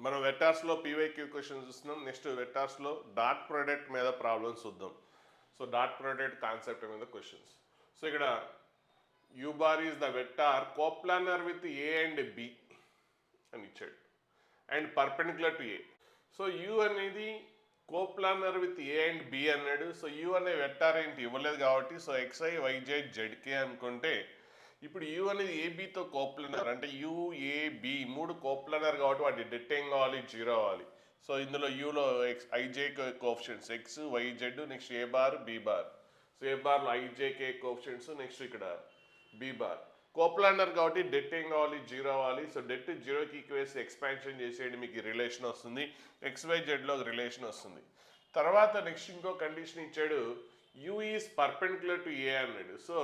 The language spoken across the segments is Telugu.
మనం వెక్టార్స్లో పీవైక్యూ క్వశ్చన్ చూస్తున్నాం. నెక్స్ట్ వెక్టార్స్లో డాట్ ప్రోడక్ట్ మీద ప్రాబ్లమ్స్ చూద్దాం. సో డాట్ ప్రోడక్ట్ కాన్సెప్ట్ మీద క్వశ్చన్స్. సో ఇక్కడ u bar is the vector coplanar with a and b అని ఇచ్చాడు and perpendicular to a. So u అనేది coplanar with a and b అన్నాడు. సో యూ అనే వెక్టార్ ఏంటి ఇవ్వలేదు కాబట్టి సో ఎక్స్ఐ వైజే జెడ్కే అనుకుంటే ఇప్పుడు యూ అనేది ఏబితో కోప్లనర్ అంటే యుఏబి మూడు కోప్లనర్ కాబట్టి వాటి డెట్ ఏం కావాలి, జీరో అవ్వాలి. సో ఇందులో యూలో i j coefficients x y z, next a bar b bar. So a బార్లో ఐజేకే కోఫిషియన్స్, నెక్స్ట్ ఇక్కడ బి బార్. కోప్లానర్ కాబట్టి డెట్ ఏం కావాలి, జీరో అవ్వాలి. సో డెట్ జీరోకి ఈక్వేసి ఎక్స్పాన్షన్ చేసేయండి, మీకు రిలేషన్ వస్తుంది. ఎక్స్వైజెడ్లో ఒక రిలేషన్ వస్తుంది. తర్వాత నెక్స్ట్ ఇంకో కండిషన్ ఇచ్చాడు, యూ ఈజ్ పర్పెండిక్యులర్ టు ఏ అన్నాడు. సో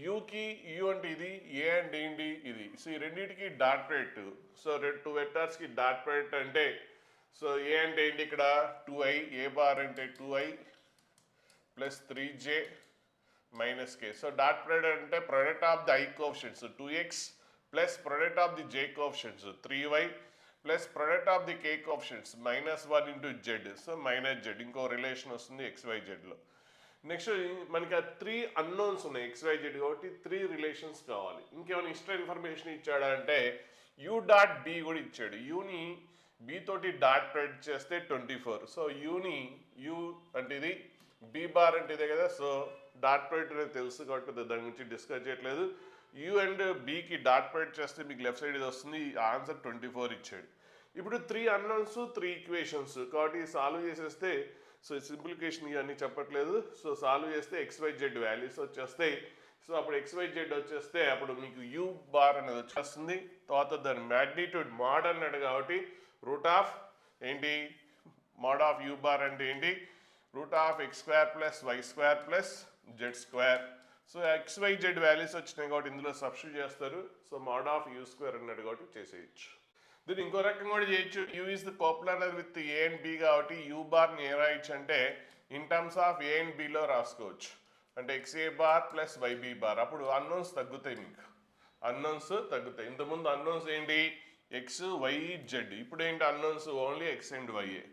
యూకి యూ అంటే ఇది, ఏ అంటే ఏంటి ఇది. సో ఈ రెండింటికి డాట్ ప్రోడక్ట్. సో టూ వెక్టార్స్కి డాట్ ప్రోడక్ట్ అంటే సో ఏ అంటే ఏంటి ఇక్కడ 2i, ఏ బార్ అంటే 2i plus 3j minus k. So dot product అంటే product of the i coefficients 2x plus product of the j coefficients 3y plus product of the k coefficients -1 into z. So -z ఇంకో రిలేషన్ వస్తుంది XYZలో. నెక్స్ట్ మనకి ఆ 3 అన్నోన్స్ ఉన్నాయి XYZ కాబట్టి 3 రిలేషన్స్ కావాలి. ఇంకేమైనా ఎక్స్ట్రా ఇన్ఫర్మేషన్ ఇచ్చాడా అంటే యూ డాట్ బి కూడా ఇచ్చాడు. యూని బి తోటి డాట్ ప్రోడక్ట్ చేస్తే 24. సో యూని యూ అంటే ఇది, బి బార్ అంటే ఇదే కదా. సో డాట్ ప్రోడక్ట్ అనేది తెలుసు కాబట్టి దాని గురించి డిస్కస్ చేయట్లేదు. యూ అండ్ బికి డాట్ ప్రోడక్ట్ చేస్తే మీకు లెఫ్ట్ సైడ్ ఇది వస్తుంది. ఆన్సర్ 24 ఇచ్చాడు. ఇప్పుడు 3 అన్నోన్స్ 3 ఈక్వేషన్స్ కాబట్టి సాల్వ్ చేసేస్తే సో సింప్లిఫికేషన్ ఇవన్నీ చెప్పట్లేదు. సో సాల్వ్ చేస్తే XYZ వాల్యూస్ వచ్చేస్తాయి. సో అప్పుడు XYZ వచ్చేస్తే అప్పుడు మీకు యూ బార్ అనేది వచ్చేస్తుంది. తర్వాత దాని మ్యాగ్నిట్యూడ్ మాడ్ అన్నాడు కాబట్టి రూట్ ఆఫ్ ఏంటి, మాడ్ ఆఫ్ యూ బార్ అంటే ఏంటి, root of x² plus y² plus z². So XYZ values వచ్చినాయి కాబట్టి ఇందులో సబ్స్టిట్యూట్ చేస్తారు. సో మాడ్ ఆఫ్ u² అన్నాడు కాబట్టి చేసేయచ్చు. దీన్ని ఇంకో రకంగా కూడా చేయొచ్చు. U is the coplanar with a and b కాబట్టి యూ బార్ని ఏ రాయొచ్చు అంటే in terms of a and బిలో రాసుకోవచ్చు. అంటే x a bar plus y b bar. అప్పుడు అన్నోన్స్ తగ్గుతాయి, మీకు అన్నోన్స్ తగ్గుతాయి. ఇంతకుముందు అన్నోన్స్ ఏంటి ఎక్స్ వై జెడ్, ఇప్పుడు ఏంటి unknowns only x and y.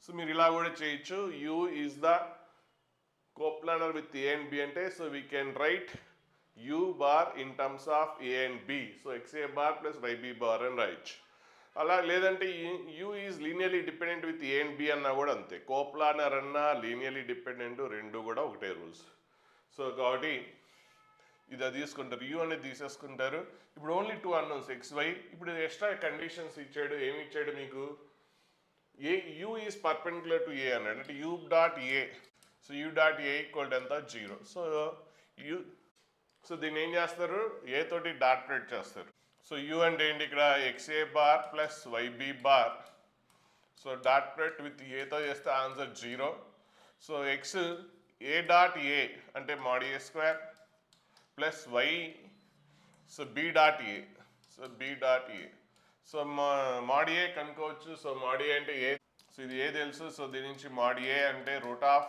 So మీరు ఇలా కూడా చేయొచ్చు. U is the coplanar with a and b అంటే so we can write u bar in terms of a and b. So x a bar plus y b bar అని రాయొచ్చు. అలా లేదంటే u is linearly dependent with a and b అన్నా కూడా అంతే. కోప్లానర్ అన్నా లీనియర్లీ డిపెండెంట్ రెండు కూడా ఒకటే రూల్స్. సో కాబట్టి ఇది తీసుకుంటారు, యూ అనేది తీసేసుకుంటారు. ఇప్పుడు ఓన్లీ 2 అన్నోన్స్ XY. ఇప్పుడు ఎక్స్ట్రా కండిషన్స్ ఇచ్చాడు. ఏమి ఇచ్చాడు మీకు, ఏ యూ ఈజ్ పర్పెండిక్యులర్ టు ఏ అన్నాడు అంటే U dot a. So u dot A equal ఎంత 0. సో యూ సో దీన్ని ఏం చేస్తారు, ఏ తోటి డాట్ ప్రోడక్ట్ చేస్తారు. సో యూ అంటే ఏంటి ఇక్కడ x a bar plus y b bar. So dot product with ఏతో చేస్తే answer 0. So x a dot a అంటే mod a plus y so b dot a. So b dot a. So mod a కనుక్కోవచ్చు. సో మాడ్ ఏ అంటే ఏ. సో ఇది ఏ తెలుసు. సో దీని నుంచి మాడ్ ఏ అంటే root of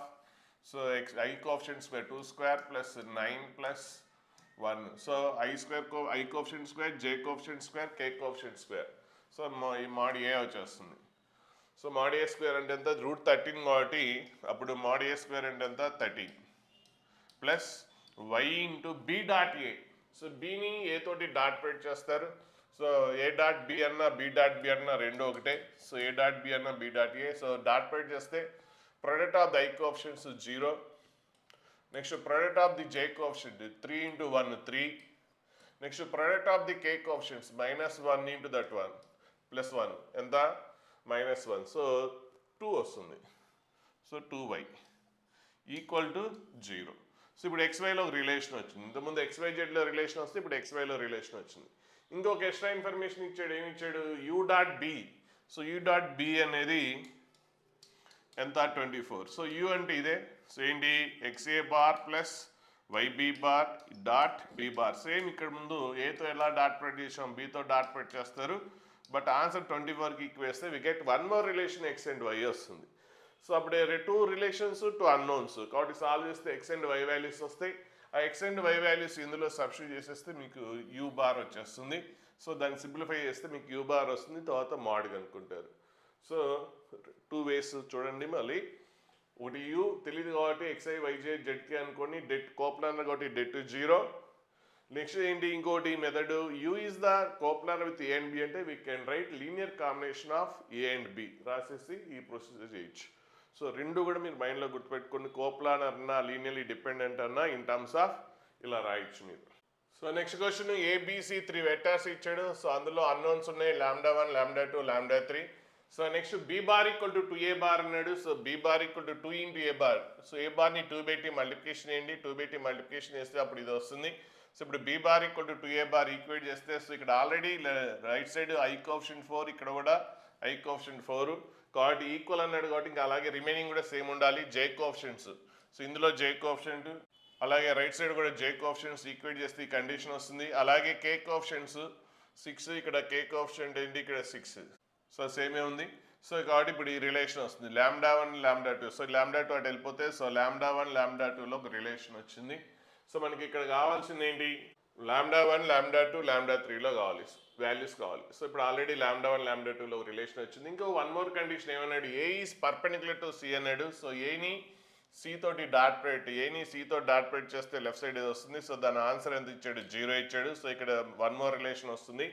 so x i coefficient square 2² plus 9 plus 1. So i coefficient square, j coefficient square, k coefficient square. So ఈ మాడ్ ఏ వచ్చేస్తుంది. సో మాడ్ ఏ స్క్వేర్ అంటే ఎంత రూట్ 13 కాబట్టి అప్పుడు మాడ్ ఏ స్క్వేర్ అంటే ఎంత 13 plus y into b dot a. So బిని ఏ తోటి డాట్ ప్రోడక్ట్ చేస్తారు. సో ఏ డాట్ బి అన్న బి డాట్ బి అన్న రెండు ఒకటే. సో ఏ డాట్ బి అన్న b dot a. So dot product చేస్తే product of the i coefficients 0. Next product of the j coefficient 3 into 1 3. Next product of the k coefficients -1 into that 1 plus 1 ఎంత -1. సో 2 వస్తుంది. So 2y equal to 0. So ఇప్పుడు XYలో ఒక రిలేషన్ వచ్చింది. ఇంతకుముందు XYZలో రిలేషన్ వస్తే ఇప్పుడు XYలో రిలేషన్ వచ్చింది. ఇంకొక ఎక్స్ట్రా ఇన్ఫర్మేషన్ ఇచ్చాడు. ఏమి ఇచ్చాడు, u dot b. So u dot b అనేది ఎంత 24. సో యూ అంటే ఇదే. సో ఏంటి x a bar plus y b bar dot b bar. Same ఇక్కడ ముందు ఏతో ఎలా డాట్ ప్రోడక్ట్ చేసాం బీతో డాట్ ప్రోడక్ట్ చేస్తారు. బట్ ఆన్సర్ 24కి ఈక్వేస్తే we get one more relation x and y వస్తుంది. సో అప్పుడు 2 రిలేషన్స్ 2 అన్నోన్స్ కాబట్టి సాల్వ్ చేస్తే ఎక్స్ అండ్ వై వాల్యూస్ వస్తాయి. ఆ ఎక్స్ అండ్ వై వాల్యూస్ ఇందులో సబ్స్టిట్యూట్ చేసేస్తే మీకు యూ బార్ వచ్చేస్తుంది. సో దాన్ని సింప్లిఫై చేస్తే మీకు యూ బార్ వస్తుంది, తర్వాత మాడ్ కనుక్కుంటారు. సో 2 వేస్ చూడండి. మళ్ళీ ఒకటి యూ తెలియదు కాబట్టి ఎక్స్ఐ వైజే జెడ్కే అనుకోండి, డెట్ కోప్లానర్ కాబట్టి డెట్ 0. నెక్స్ట్ ఏంటి ఇంకోటి method, u is the coplanar with a and b అంటే we can write linear combination of a and b రాసేసి ఈ ప్రొసీజర్ చేయొచ్చు. సో రెండు కూడా మీరు మైండ్లో గుర్తుపెట్టుకోండి, కోప్లానర్ అన్నా లీనియర్లీ డిపెండెంట్ అన్నా ఇన్ టర్మ్స్ ఆఫ్ ఇలా రాయొచ్చు మీరు. So next question, a b c 3 vectors ఇచ్చాడు. సో అందులో అన్నోన్స్ ఉన్నాయి, λ1, λ2, λ3. So next b bar equal to 2a bar అన్నాడు. So b bar equal to 2 into a bar. So a బార్ని 2 పెట్టి మల్టిప్లికేషన్ చేయండి, 2 పెట్టి మల్టిప్లికేషన్ చేస్తే అప్పుడు ఇది వస్తుంది. సో ఇప్పుడు b bar equal to 2a bar equate చేస్తే, సో ఇక్కడ already right side i coefficient 4, ఇక్కడ కూడా ఐ కోఎఫిషియంట్ 4 కాబట్టి ఈక్వల్ అన్నాడు కాబట్టి ఇంకా అలాగే రిమైనింగ్ కూడా సేమ్ ఉండాలి. జే కోఎఫిషియంట్స్, సో ఇందులో జే కోఎఫిషియంట్ అలాగే రైట్ సైడ్ కూడా జే కోఎఫిషియంట్స్ ఈక్వేట్ చేస్తే ఈ కండిషన్ వస్తుంది. అలాగే కే కోఎఫిషియంట్స్ 6, ఇక్కడ కే కోఎఫిషియంట్ ఏంటి, ఇక్కడ 6. సో సేమే ఉంది. సో కాబట్టి ఇప్పుడు ఈ రిలేషన్ వస్తుంది λ1, λ2. సో λ2 అటు వెళ్ళిపోతే సో λ1, λ2లో ఒక రిలేషన్ వచ్చింది. సో మనకి ఇక్కడ కావాల్సింది ఏంటి, λ1, λ2, λ3లో కావాలి వాల్యూస్ కావాలి. సో ఇప్పుడు ఆల్రెడీ λ1, λ2లో ఒక రిలేషన్ వచ్చింది. ఇంకో వన్ మోర్ కండిషన్ ఏమన్నాడు, ఏ ఈజ్ పర్పెండిక్యులర్ టు సి అన్నాడు. సో ఏని సి తోటి డాట్ ప్రొడక్ట్, ఏని సితో డాట్ ప్రొడక్ట్ చేస్తే లెఫ్ట్ సైడ్ ఇది వస్తుంది. సో దాని ఆన్సర్ ఎంత ఇచ్చాడు, 0 ఇచ్చాడు. సో ఇక్కడ వన్ మోర్ రిలేషన్ వస్తుంది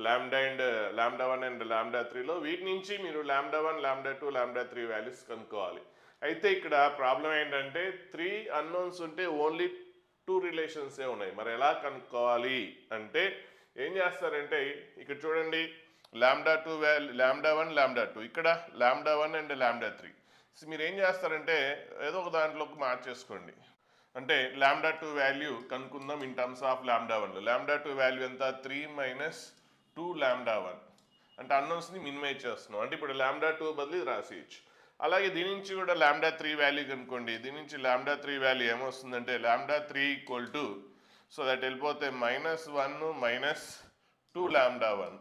λ1 అండ్ λ3లో. వీటి నుంచి మీరు λ1, λ2, λ3 వాల్యూస్ కనుక్కోవాలి. అయితే ఇక్కడ ప్రాబ్లం ఏంటంటే 3 అన్నోన్స్ ఉంటే ఓన్లీ 2 రిలేషన్సే ఉన్నాయి. మరి ఎలా కనుక్కోవాలి అంటే ఏం చేస్తారంటే ఇక్కడ చూడండి λ1, λ2, ఇక్కడ λ1 అండ్ λ3. సో మీరు ఏం చేస్తారంటే ఏదో ఒక దాంట్లోకి మార్చేసుకోండి. అంటే λ2 వాల్యూ కనుక్కుందాం ఇన్ టర్మ్స్ ఆఫ్ λ1లో. λ2 వాల్యూ ఎంత, 3 మైనస్ 2 λ1 అంటే అన్నోన్స్ని మినిమైజ్ చేస్తున్నాం. అంటే ఇప్పుడు λ2 బదులు రాసేయచ్చు. అలాగే దీని నుంచి కూడా λ3 వాల్యూ కనుక్కోండి. దీని నుంచి λ3 వాల్యూ ఏమొస్తుందంటే λ3 ఈక్వల్ టు, సో దట్ వెళ్ళిపోతే -1 మైనస్ 2 λ1.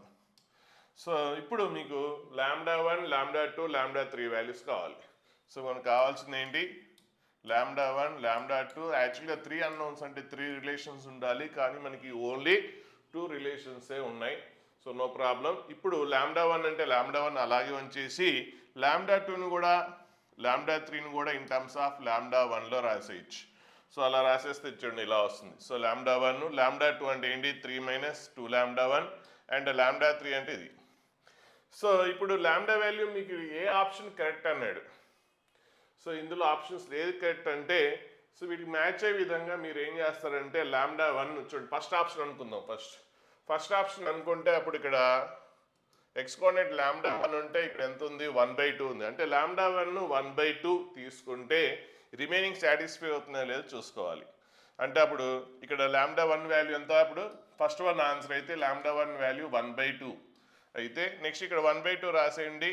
సో ఇప్పుడు మీకు λ1, λ2, λ3 వాల్యూస్ కావాలి. సో మనకు కావాల్సింది ఏంటి, λ1, λ2. యాక్చువల్గా 3 అన్నోన్స్ అంటే 3 రిలేషన్స్ ఉండాలి, కానీ మనకి ఓన్లీ 2 రిలేషన్సే ఉన్నాయి. So no problem. ఇప్పుడు λ1 అంటే λ1 అలాగే ఉంచేసి λ2ను కూడా λ3ను కూడా ఇన్ టర్మ్స్ ఆఫ్ λ1లో రాసేయచ్చు. సో అలా రాసేస్తే చూడండి ఇలా వస్తుంది. సో λ1, λ2 అంటే ఏంటి, 3 మైనస్ 2 λ1 అండ్ λ3 అంటే ఇది. సో ఇప్పుడు λ వాల్యూ మీకు ఏ ఆప్షన్ కరెక్ట్ అన్నాడు. సో ఇందులో ఆప్షన్స్ ఏది కరెక్ట్ అంటే, సో వీటికి మ్యాచ్ అయ్యే విధంగా మీరు ఏం చేస్తారంటే λ1 చూడండి, ఫస్ట్ ఆప్షన్ అనుకుందాం. ఫస్ట్ ఆప్షన్ అనుకుంటే అప్పుడు ఇక్కడ ఎక్స్ కోఆర్డినేట్ λ1 ఉంటే ఇక్కడ ఎంత ఉంది, 1/2 ఉంది. అంటే λ1 1/2 తీసుకుంటే రిమైనింగ్ సాటిస్ఫై అవుతుందో లేదో చూసుకోవాలి. అంటే అప్పుడు ఇక్కడ λ1 వాల్యూ ఎంత, అప్పుడు ఫస్ట్ వన్ ఆన్సర్ అయితే λ1 వాల్యూ 1/2 అయితే నెక్స్ట్ ఇక్కడ 1/2 రాసేయండి,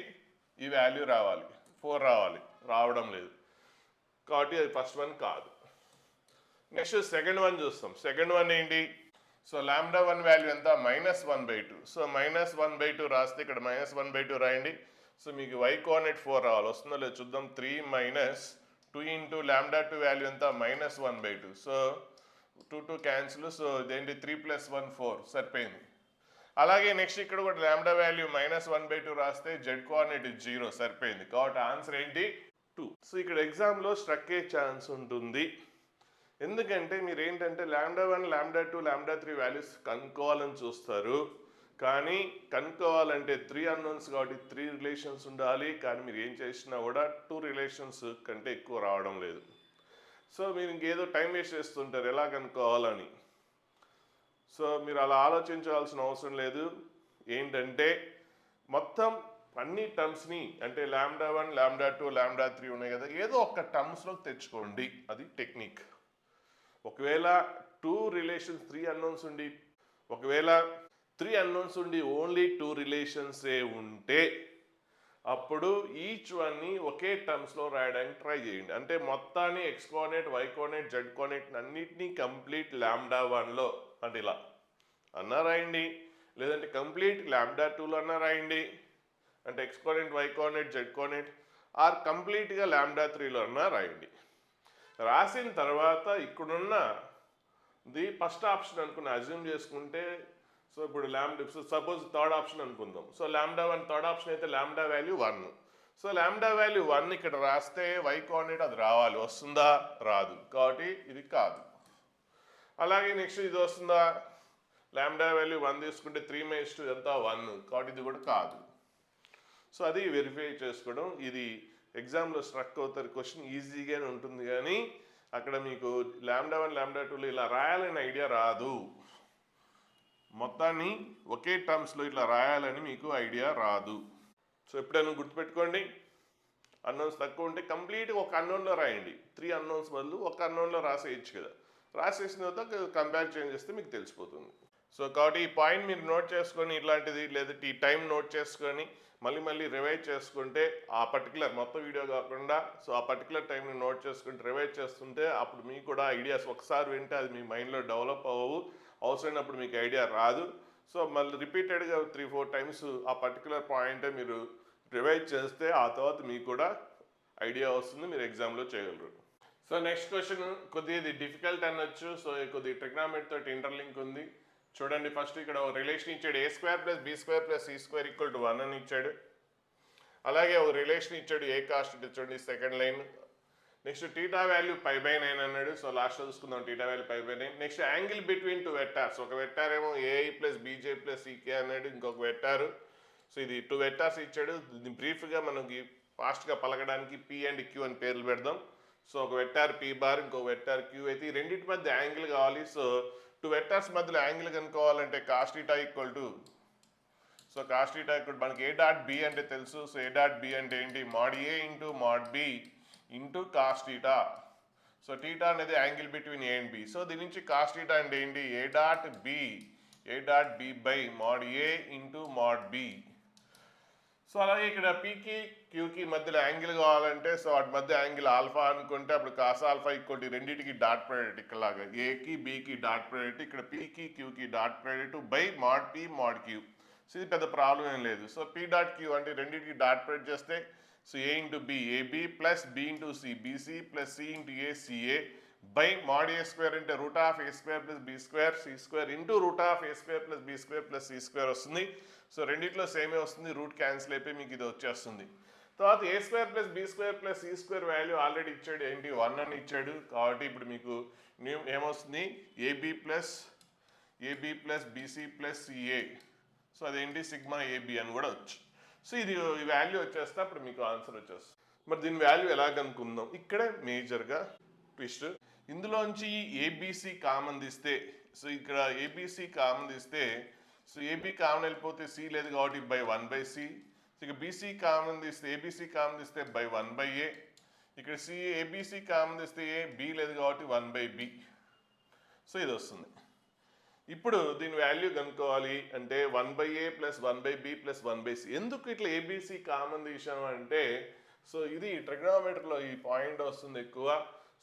ఈ వాల్యూ రావాలి 4 రావాలి, రావడం లేదు కాబట్టి అది ఫస్ట్ వన్ కాదు. నెక్స్ట్ సెకండ్ వన్ చూస్తాం. సెకండ్ వన్ ఏంటి, సో λ1 వాల్యూ ఎంత, -1/2. సో -1/2 రాస్తే ఇక్కడ -1/2 రాయండి. సో మీకు y కోఆర్డినేట్ 4 రావాలి, వస్తుందో లేదు చూద్దాం. 3 మైనస్ 2 ఇంటూ λ2 వాల్యూ ఎంత, -1/2. So 2 cancel. సో ఇదేంటి 3 + 1 4 సరిపోయింది. అలాగే నెక్స్ట్ ఇక్కడ కూడా λ వాల్యూ -1/2 రాస్తే z కోఆర్డినేట్ 0 సరిపోయింది. కాబట్టి ఆన్సర్ ఏంటి, 2. సో ఇక్కడ ఎగ్జామ్లో స్ట్రక్ అయ్యే ఛాన్స్ ఉంటుంది. ఎందుకంటే మీరు ఏంటంటే λ1, λ2, λ3 వాల్యూస్ కనుక్కోవాలని చూస్తారు, కానీ కనుక్కోవాలంటే 3 అన్నోన్స్ కాబట్టి 3 రిలేషన్స్ ఉండాలి. కానీ మీరు ఏం చేసినా కూడా 2 రిలేషన్స్ కంటే ఎక్కువ రావడం లేదు. సో మీరు ఇంకేదో టైం వేస్ట్ చేస్తుంటారు ఎలా కనుక్కోవాలని. సో మీరు అలా ఆలోచించాల్సిన అవసరం లేదు. ఏంటంటే మొత్తం అన్ని టర్మ్స్ని అంటే λ1, λ2, λ3 ఉన్నాయి కదా, ఏదో ఒక టర్మ్స్లో తెచ్చుకోండి. అది టెక్నిక్. ఒకవేళ 2 రిలేషన్స్ 3 అన్నోన్స్ ఉండి, ఒకవేళ 3 అన్నోన్స్ ఉండి ఓన్లీ 2 రిలేషన్సే ఉంటే అప్పుడు ఈచ్ వన్ని ఒకే టర్మ్స్లో రాయడానికి ట్రై చేయండి. అంటే మొత్తాన్ని x coordinate, y coordinate, z coordinate అన్నిటినీ కంప్లీట్ λ1లో అంటే ఇలా అన్నా రాయండి, లేదంటే కంప్లీట్ λ2లో అన్నా రాయండి అంటే x coordinate, y coordinate, z coordinate, or కంప్లీట్గా λ3లో అన్నా రాయండి. రాసిన తర్వాత ఇక్కడున్న ది ఫస్ట్ ఆప్షన్ అనుకుని అజ్యూమ్ చేసుకుంటే సో ఇప్పుడు ల్యాండా, సపోజ్ థర్డ్ ఆప్షన్ అనుకుందాం. సో లాంబ్డా 1 థర్డ్ ఆప్షన్ అయితే lambda value 1. So lambda value 1 ఇక్కడ రాస్తే y కోఆర్డినేట్ అది రావాలి, వస్తుందా? రాదు, కాబట్టి ఇది కాదు. అలాగే నెక్స్ట్ ఇది వస్తుందా? లాంబ్డా వాల్యూ 1 తీసుకుంటే 3/2 ఎంత? 1, కాబట్టి ఇది కూడా కాదు. సో అది వెరిఫై చేసుకోవడం. ఇది ఎగ్జామ్లో స్ట్రక్ అవుతారు, క్వశ్చన్ ఈజీగానే ఉంటుంది కానీ అక్కడ మీకు లాంబ్డా 1 లాంబ్డా 2లో ఇలా రాయాలని ఐడియా రాదు. మొత్తాన్ని ఒకే టర్మ్స్లో ఇట్లా రాయాలని మీకు ఐడియా రాదు. సో ఎప్పుడైనా గుర్తుపెట్టుకోండి, అన్నోన్స్ తక్కువ ఉంటే కంప్లీట్గా ఒక అన్నోన్లో రాయండి. 3 అన్నోన్స్ బదులు ఒక అన్నోన్లో రాసేయచ్చు కదా. రాసేసిన తర్వాత కంపేర్ చేంజ్ చేస్తే మీకు తెలిసిపోతుంది. సో కాబట్టి ఈ పాయింట్ మీరు నోట్ చేసుకొని ఇట్లాంటిది లేదంటే ఈ టైం నోట్ చేసుకొని మళ్ళీ రివైజ్ చేసుకుంటే ఆ పర్టికులర్ మొత్తం వీడియో కాకుండా సో ఆ పర్టికులర్ టైంని నోట్ చేసుకుంటే రివైజ్ చేస్తుంటే అప్పుడు మీకు కూడా ఐడియాస్ ఒకసారి వింటే అది మీ మైండ్లో డెవలప్ అవ్వవు, అవసరమైనప్పుడు మీకు ఐడియా రాదు. సో మళ్ళీ రిపీటెడ్గా 3-4 టైమ్స్ ఆ పర్టికులర్ పాయింటే మీరు రివైజ్ చేస్తే ఆ తర్వాత మీకు కూడా ఐడియా వస్తుంది, మీరు ఎగ్జామ్లో చేయగలరు. సో నెక్స్ట్ క్వశ్చన్ కొద్దిగా ఇది డిఫికల్ట్ అనొచ్చు. సో కొద్దిగా ట్రిగ్నామెట్రీ తోటి ఇంటర్లింక్ ఉంది. చూడండి, ఫస్ట్ ఇక్కడ ఒక రిలేషన్ ఇచ్చాడు, a² + b² + c² = 1 అని ఇచ్చాడు. అలాగే ఒక రిలేషన్ ఇచ్చాడు, a cos θ, చూడండి సెకండ్ లైన్. నెక్స్ట్ θ వాల్యూ π/9 అన్నాడు. సో లాస్ట్లో చూసుకుందాం, θ value π/9. Next angle between 2 vectors, ఒక వెక్టార్ ఏమో ai + bj + ck అన్నాడు, ఇంకొక వెక్టారు. సో ఇది 2 వెక్టార్స్ ఇచ్చాడు. దీన్ని బ్రీఫ్గా మనకి ఫాస్ట్గా పలకడానికి p అండ్ q అని పేర్లు పెడదాం. సో ఒక వెక్టార్ p⁻, ఇంకొక వెక్టార్ q అయితే ఈ రెండింటి మధ్య యాంగిల్ కావాలి. సో 2 వెక్టార్స్ మధ్యలో యాంగిల్ కనుక్కోవాలంటే cos θ సో cos θ మనకి a డాట్ b అంటే తెలుసు. సో a డాట్ b అంటే ఏంటి? mod a into mod b into cos θ. So θ అనేది angle between a and b. So దీని నుంచి cos θ అంటే ఏంటి? a dot b by mod a into mod b. So అలాగే ఇక్కడ pకి qకి మధ్యలో యాంగిల్ కావాలంటే సో వాటి మధ్య యాంగిల్ ఆల్ఫా అనుకుంటే అప్పుడు cos ఆల్ఫా = రెండింటికి డాట్ ప్రోడక్ట్, ఇక్కడలాగా ఏకి బీకి డాట్ ప్రోడక్ట్, ఇక్కడ pకి qకి dot product by mod p mod q. So ఇది పెద్ద ప్రాబ్లం ఏం లేదు. సో p డాట్ q అంటే రెండింటికి డాట్ ప్రోడక్ట్ చేస్తే so a into b ab plus b into c bc plus c into a ca by mod a² అంటే √a² + b² c² into √a² + b² + c² వస్తుంది. సో రెండిట్లో సేమే వస్తుంది, రూట్ క్యాన్సిల్ అయిపోయి మీకు ఇది వచ్చేస్తుంది. తర్వాత a² + b² + c² value already ఇచ్చాడు, ఏంటి? 1 అని ఇచ్చాడు. కాబట్టి ఇప్పుడు మీకు ఏమొస్తుంది? ab + bc + ca. సో అదేంటి? సిగ్మా ab అని కూడా వచ్చు. సో ఇది ఈ వాల్యూ వచ్చేస్తే అప్పుడు మీకు ఆన్సర్ వచ్చేస్తుంది. మరి దీని వాల్యూ ఎలా కనుక్కుందాం? ఇక్కడే మేజర్గా ట్విస్ట్. ఇందులోంచి ఏబిసి కామన్ తీస్తే, సో ఇక్కడ ఏబిసి కామన్ తీస్తే సో ఏబి కామన్ వెళ్ళిపోతే సి లేదు కాబట్టి బై 1/c. సో ఇక బీసీ కామన్ తీస్తే ఏబిసి కామన్ తీస్తే బై 1/a. ఇక్కడ ఏబిసి కామన్ తీస్తే ఏ బి లేదు కాబట్టి 1/b. సో ఇది వస్తుంది. ఇప్పుడు దీని వాల్యూ కనుక్కోవాలి అంటే 1/a + 1/b + 1/c. ఎందుకు ఇట్లా ఏబిసి కామన్ తీసాము అంటే సో ఇది ట్రిగ్నోమెట్రీలో ఈ పాయింట్ వస్తుంది ఎక్కువ.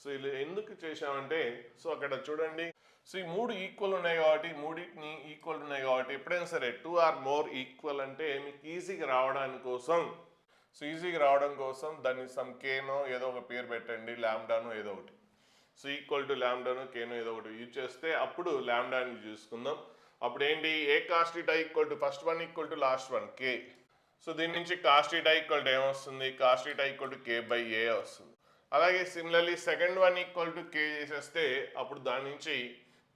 సో ఇది ఎందుకు చేసామంటే సో అక్కడ చూడండి, సో ఈ 3 ఈక్వల్ ఉన్నాయి కాబట్టి మూడింటిని ఈక్వల్ ఉన్నాయి కాబట్టి ఎప్పుడైనా సరే 2 ఆర్ మోర్ ఈక్వల్ అంటే మీకు ఈజీగా రావడం కోసం దాన్ని సమ్ కేనో ఏదో ఒక పేరు పెట్టండి, లాంబ్డానో ఏదో ఒకటి. సో ఈక్వల్ టు లాంబ్డానో కేనో ఏదో ఒకటి యూజ్ చేస్తే అప్పుడు లాంబ్డాని చూసుకుందాం. అప్పుడు ఏంటి? a cos θ = first 1 = last 1 k. So దీని నుంచి cos θ = ఏమొస్తుంది? cos θ = k/a వస్తుంది. అలాగే సిమిలర్లీ సెకండ్ 1 = k చేసేస్తే అప్పుడు దాని నుంచి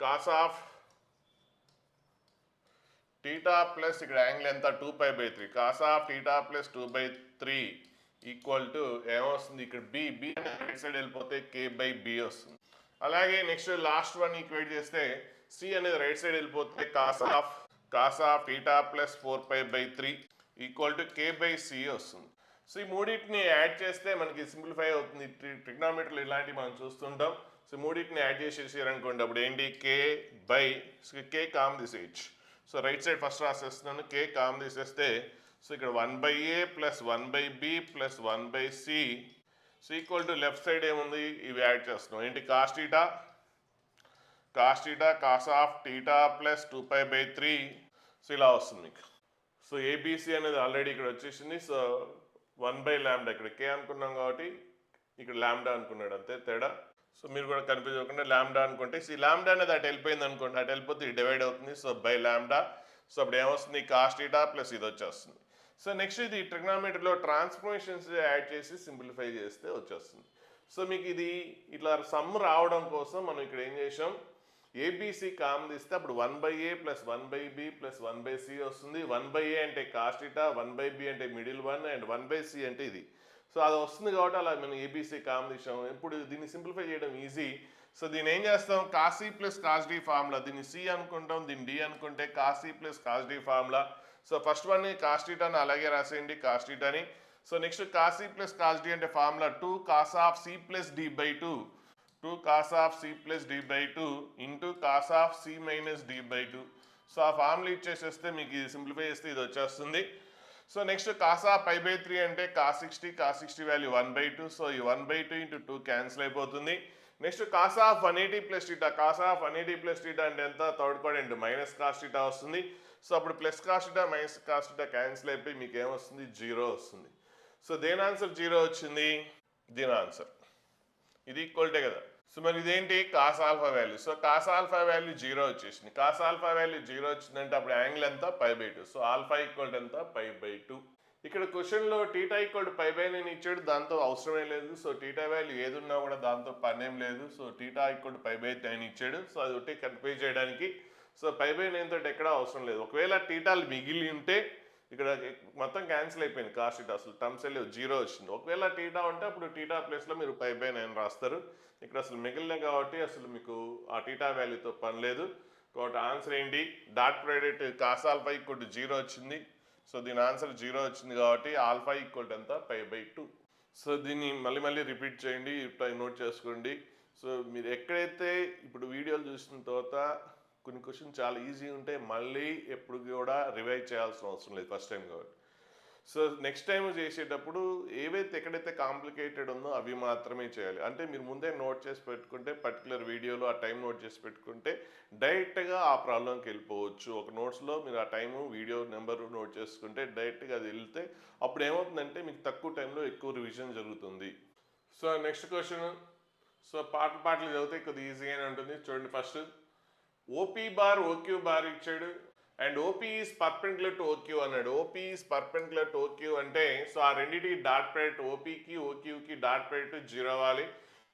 cos ఆఫ్ θ ప్లస్ ఇక్కడ యాంగిల్ ఎంత? 2π/3 cos ఆఫ్ θ + 2/3 = ఏమొస్తుంది? ఇక్కడ b రైట్ సైడ్ వెళ్ళిపోతే k/b వస్తుంది. అలాగే నెక్స్ట్ లాస్ట్ 1 ఈక్వేట్ చేస్తే c అనేది రైట్ సైడ్ వెళ్ళిపోతే cos ఆఫ్ θ + 4π/3 = k/c వస్తుంది. సో ఈ మూడింటిని యాడ్ చేస్తే మనకి సింప్లిఫై అవుతుంది. ట్రిగ్నోమెట్రీలో ఇలాంటివి మనం చూస్తుంటాం. సో మూడింటిని యాడ్ చేసేసారనుకోండి అప్పుడు ఏంటి? k కామన్ తీసేయచ్చు. సో రైట్ సైడ్ ఫస్ట్ రాసేస్తున్నాను, k కామన్ తీసేస్తే సో ఇక్కడ 1/a + 1/b + 1/c so = left side ఏముంది? ఇవి యాడ్ చేస్తున్నాం. ఏంటి? cos ఆఫ్ θ + 2π/3 సో ఇలా వస్తుంది మీకు. సో ఏబిసి అనేది ఆల్రెడీ ఇక్కడ వచ్చేసింది. సో 1/λ ఇక్కడ k అనుకున్నాం కాబట్టి ఇక్కడ లాంబ్డా అనుకున్నాడు, అంతే తేడా. సో మీరు కూడా కన్ఫ్యూజ్ అవ్వకుండా లాంబ్డా అనుకుంటే ఈ లాంబ్డా అనేది అటు వెళ్ళిపోయింది అనుకోండి, అటు వెళ్ళిపోతే డివైడ్ అవుతుంది. సో బై లాంబ్డా సో అప్పుడు ఏమొస్తుంది కాస్ థీటా ప్లస్ ఇది వచ్చేస్తుంది. సో నెక్స్ట్ ఇది ట్రిగ్నామెట్రీలో ట్రాన్స్ఫర్మేషన్స్ యాడ్ చేసి సింప్లిఫై చేస్తే వచ్చేస్తుంది. సో మీకు ఇది ఇట్లా సమ్ రావడం కోసం మనం ఇక్కడ ఏం చేసాం, ఏబిసి కామన్ తీస్తే అప్పుడు 1/a plus 1/b plus 1/c వస్తుంది. 1/a అంటే కాస్ థీటా, 1/b అంటే మిడిల్ వన్, అండ్ 1/c అంటే ఇది. సో అది వస్తుంది కాబట్టి అలా మనం ఏబిసి కామన్ తీసాం. ఇప్పుడు దీన్ని సింప్లిఫై చేయడం ఈజీ. సో దీన్ని ఏం చేస్తాం, cos c plus cos d formula, దీన్ని సి అనుకుంటాం, దీన్ని డి అనుకుంటే cos c plus cos d formula. So first one cos థీటాని అలాగే రాసేయండి, కాస్ థీటాని. So next cos c plus cos d అంటే formula 2 cos of c plus d by 2, 2 cos of c plus d by 2 into cos of c minus d by 2. So ఆ ఫార్ములా ఇచ్చేసేస్తే మీకు ఇది సింప్లిఫై చేస్తే ఇది వచ్చేస్తుంది. So next cos of pi by 3 అంటే cos 60 వాల్యూ 1/2. సో ఈ 1/2 ఇంటూ 2 క్యాన్సిల్ అయిపోతుంది. Next cos of 180 plus theta, cos of 180 plus theta అంటే ఎంత, third quadrant minus cos theta వస్తుంది. సో అప్పుడు plus cos theta minus cos theta cancel అయిపోయి మీకు ఏమొస్తుంది, 0 వస్తుంది. సో దేని ఆన్సర్ 0 వచ్చింది, దీని ఆన్సర్ ఇది ఈక్వల్టే కదా. సో మరి ఇదేంటి, cos alpha value. So cos alpha value 0 వచ్చేసింది. కాస్ ఆల్ఫా వాల్యూ 0 వచ్చిందంటే అప్పుడు యాంగిల్ ఎంత, π/2. సో ఆల్ఫా ఈక్వల్ ఎంత, π/2. ఇక్కడ క్వశ్చన్లో టీటా ఈక్వల్ π/9 ఇచ్చాడు, దాంతో అవసరమే లేదు. సో టీటా వాల్యూ ఏది ఉన్నా కూడా దాంతో పనేం లేదు. సో టీటా ఈక్వల్ π/9 ఇచ్చాడు. సో అది ఒకటి కన్ఫ్యూజ్ చేయడానికి. సో π/9 తోటి ఎక్కడ అవసరం లేదు. ఒకవేళ టీటాలు మిగిలి ఉంటే ఇక్కడ మొత్తం క్యాన్సిల్ అయిపోయింది, కాస్ థీటా అసలు టర్మ్స్ వెళ్ళి 0 వచ్చింది. ఒకవేళ టీటా ఉంటే అప్పుడు టీటా ప్లేస్లో మీరు π/9 రాస్తారు. ఇక్కడ అసలు మిగిలిన కాబట్టి అసలు మీకు ఆ టీటా వాల్యూతో పని లేదు. కాబట్టి ఆన్సర్ ఏంటి, dot product cos alpha equal to 0 వచ్చింది. సో దీని ఆన్సర్ 0 వచ్చింది కాబట్టి ఆల్ఫా ఈక్వల్ ఎంత, π/2. సో దీన్ని మళ్ళీ రిపీట్ చేయండి, నోట్ చేసుకోండి. సో మీరు ఎక్కడైతే ఇప్పుడు వీడియోలు చూసిన తర్వాత కొన్ని క్వశ్చన్ చాలా ఈజీ ఉంటాయి, మళ్ళీ ఎప్పుడు కూడా రివైజ్ చేయాల్సిన అవసరం లేదు ఫస్ట్ టైం కాబట్టి. సో నెక్స్ట్ టైం చేసేటప్పుడు ఏవైతే ఎక్కడైతే కాంప్లికేటెడ్ ఉందో అవి మాత్రమే చేయాలి. అంటే మీరు ముందే నోట్ చేసి పెట్టుకుంటే పర్టికులర్ వీడియోలో ఆ టైం నోట్ చేసి పెట్టుకుంటే డైరెక్ట్గా ఆ ప్రాబ్లంకి వెళ్ళిపోవచ్చు. ఒక నోట్స్లో మీరు ఆ టైము వీడియో నెంబరు నోట్ చేసుకుంటే డైరెక్ట్గా అది వెళ్తే అప్పుడు ఏమవుతుందంటే మీకు తక్కువ టైంలో ఎక్కువ రివిజన్ జరుగుతుంది. సో నెక్స్ట్ క్వశ్చన్, సో పాటలు చదివితే కొద్దిగా ఈజీగానే ఉంటుంది. చూడండి, first OP bar OQ bar ఇచ్చాడు and OP is perpendicular to OQ అన్నాడు. OP is perpendicular to OQ అంటే సో ఆ రెండింటికి డాట్ ప్రోడక్ట్ ఓపీకి ఓక్యూకి డాట్ ప్రోడక్ట్ 0 అవ్వాలి.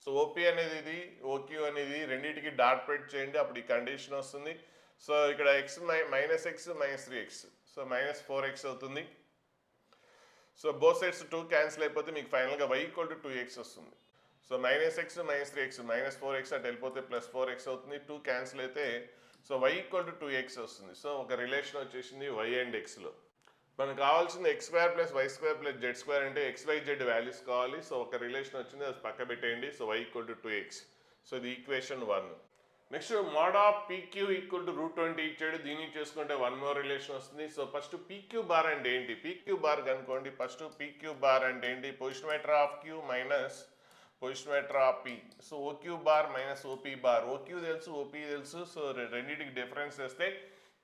సో ఓపీ అనేది ఇది, ఓక్యూ అనేది రెండింటికి డాట్ ప్రోడక్ట్ చేయండి, అప్పుడు ఈ కండిషన్ వస్తుంది. సో ఇక్కడ x minus X minus 3x, so minus 4x అవుతుంది. సో బోత్ సైడ్స్ 2 క్యాన్సిల్ అయిపోతే మీకు ఫైనల్గా y ఈక్వల్ టు 2x వస్తుంది. So minus X minus 3x minus 4x అంటే వెళ్ళిపోతే ప్లస్ 4x అవుతుంది. 2 క్యాన్సిల్ అయితే so y equal to 2x వస్తుంది. సో ఒక రిలేషన్ వచ్చేసింది y అండ్ xలో. మనకు కావాల్సింది x² plus y² plus z² అంటే xyz వాల్యూస్ కావాలి. సో ఒక రిలేషన్ వచ్చింది, అది పక్క పెట్టేయండి. So y equal to 2x. So ఇది equation 1. Next mod of PQ equal to √20 ఇచ్చాడు, దీన్ని చేసుకుంటే 1 మోర్ రిలేషన్ వస్తుంది. సో ఫస్ట్ PQ బార్ అంటే ఏంటి, PQ బార్ కనుకోండి. ఫస్ట్ PQ బార్ అంటే ఏంటి, position vector of Q minus position vector of P. So OQ bar minus OP bar, OQ తెలుసు OP తెలుసు. సో రెండింటికి డిఫరెన్స్ చేస్తే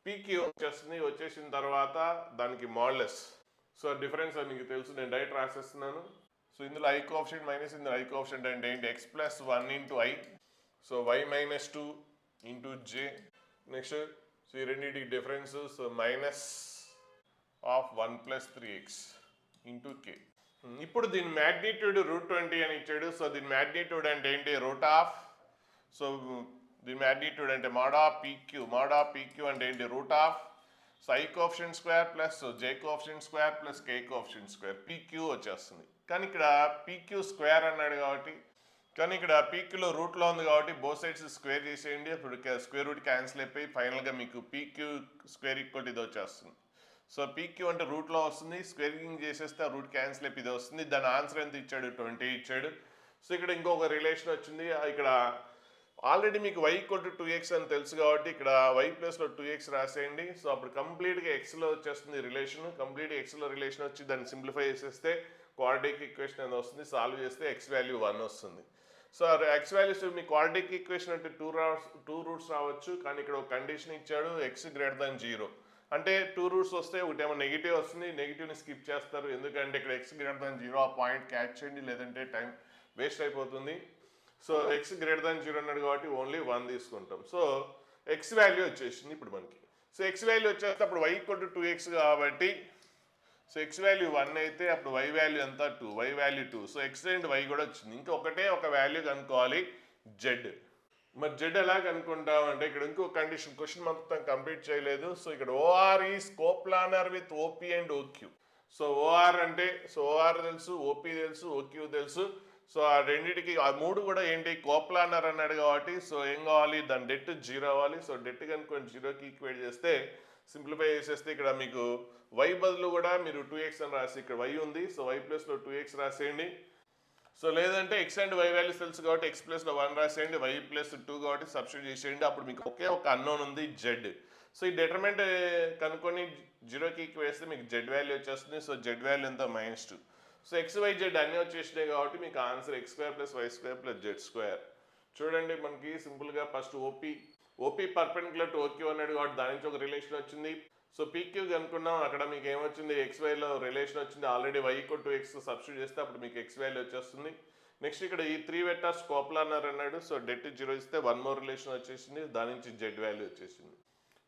PQ వచ్చేస్తుంది. వచ్చేసిన తర్వాత దానికి మోడ్లెస్. సో డిఫరెన్స్ మీకు తెలుసు, నేను డైరెక్ట్ రాసేస్తున్నాను. సో ఇందులో I కోఎఫిషియంట్ మైనస్ ఇందులో I కోఎఫిషియంట్ అంటే ఏంటి, x plus 1 into I. So y minus 2 into J. Next so ఈ రెండింటికి difference, so minus of 1 plus 3x into K. ఇప్పుడు దీని మ్యాగ్నిట్యూడ్ √20 అని ఇచ్చాడు. సో దీని మ్యాగ్నిట్యూడ్ అంటే ఏంటి, రూట్ ఆఫ్, సో దీని మ్యాగ్నిట్యూడ్ అంటే మోడ్ ఆఫ్ PQ అంటే ఏంటి, route of so I coefficient square plus J coefficient square plus K coefficient square, PQ వచ్చేస్తుంది. కానీ ఇక్కడ PQ స్క్వేర్ అన్నాడు కాబట్టి, కానీ ఇక్కడ PQలో రూట్లో ఉంది కాబట్టి బోత్ సైడ్స్ స్క్వేర్ చేసేయండి. అప్పుడు స్క్వేర్ రూట్ క్యాన్సిల్ అయిపోయి ఫైనల్గా మీకు PQ స్క్వేర్ ఈక్వల్ ఇది వచ్చేస్తుంది. సో PQ అంటే రూట్లో వస్తుంది, స్క్వేరింగ్ చేసేస్తే రూట్ క్యాన్సిల్ అయిపోయి ఇది వస్తుంది. దాని ఆన్సర్ ఎంత ఇచ్చాడు, 20 ఇచ్చాడు. సో ఇక్కడ ఇంకొక రిలేషన్ వచ్చింది. ఇక్కడ ఆల్రెడీ మీకు y ఈక్వల్ టు 2x అని తెలుసు కాబట్టి ఇక్కడ y ప్లస్లో 2x రాసేయండి. సో అప్పుడు కంప్లీట్గా ఎక్స్లో వచ్చేస్తుంది రిలేషన్. కంప్లీట్గా ఎక్స్లో రిలేషన్ వచ్చి దాన్ని సింప్లిఫై చేసేస్తే క్వాడ్రాటిక్ ఈక్వేషన్ అనేది వస్తుంది. సాల్వ్ చేస్తే x వాల్యూ 1 వస్తుంది. సో x వాల్యూస్ మీ క్వాడ్రాటిక్ ఈక్వేషన్ అంటే 2 రూట్స్ రావచ్చు, కానీ ఇక్కడ ఒక కండిషన్ ఇచ్చాడు, x గ్రేటర్ దాన్ 0. అంటే 2 రూట్స్ వస్తే ఒకటేమో నెగిటివ్ వస్తుంది, నెగిటివ్ని స్కిప్ చేస్తారు. ఎందుకంటే ఇక్కడ x గ్రేటర్ దాన్ 0 ఆ పాయింట్ క్యాచ్ చేయండి, లేదంటే టైం వేస్ట్ అయిపోతుంది. సో x గ్రేటర్ దాన్ 0 అన్నాడు కాబట్టి ఓన్లీ 1 తీసుకుంటాం. సో x వాల్యూ వచ్చేసింది ఇప్పుడు మనకి. సో ఎక్స్ వాల్యూ వచ్చేస్తే అప్పుడు y ఈక్వల్ టు 2x కాబట్టి సో ఎక్స్ వాల్యూ 1 అయితే అప్పుడు y వాల్యూ ఎంత 2, y value 2. So x and y కూడా వచ్చింది. ఇంకా ఒకటే ఒక వాల్యూ కనుక్కోవాలి z. మరి z ఎలా కనుక్కుంటాం అంటే ఇక్కడ ఇంకో కండిషన్, క్వశ్చన్ మొత్తం కంప్లీట్ చేయలేదు. సో ఇక్కడ OR is coplanar with OP and OQ. So OR అంటే సో ఓఆర్ తెలుసు, ఓపీ తెలుసు, ఓక్యూ తెలుసు. సో ఆ రెండింటికి ఆ మూడు కూడా ఏంటి కోప్లానర్ అన్నాడు కాబట్టి సో ఏం కావాలి, దాని డెట్ 0 అవ్వాలి. సో డెట్ కనుక్కొని 0కి ఈక్వేట్ చేస్తే సింప్లిఫై చేసేస్తే ఇక్కడ మీకు y బదులు కూడా మీరు 2x అని రాసి ఇక్కడ y ఉంది. సో y ప్లస్లో 2x రాసేయండి. సో లేదంటే x అండ్ y వాల్యూస్ తెలుసు కాబట్టి x ప్లస్లో 1 రాసేయండి, y ప్లస్ 2 కాబట్టి సబ్స్టిట్యూట్ చేసేయండి. అప్పుడు మీకు ఒకే ఒక అన్నోన్ ఉంది z. సో ఈ డిటర్మెంట్ కనుక్కొని 0కి వేస్తే మీకు z వాల్యూ వచ్చేస్తుంది. సో z వాల్యూ ఎంత -2. సో x y z అన్నీ వచ్చేసినాయి కాబట్టి మీకు ఆన్సర్ x² + y² + z². చూడండి మనకి సింపుల్గా first OP perpendicular to OQ అన్నాడు కాబట్టి దాని నుంచి ఒక రిలేషన్ వచ్చింది. సో పీక్యూ కనుక్కున్నాం, అక్కడ మీకు ఏమొచ్చింది xyలో రిలేషన్ వచ్చింది. ఆల్రెడీ y = 2x సబ్స్టిట్యూట్ చేస్తే అప్పుడు మీకు x వాల్యూ వచ్చేస్తుంది. నెక్స్ట్ ఇక్కడ ఈ 3 వెక్టర్స్ కోప్లానర్ అన్నాడు. సో డెట్ 0 ఇస్తే 1 మోర్ రిలేషన్ వచ్చేసింది, దాని నుంచి z వాల్యూ వచ్చేసింది.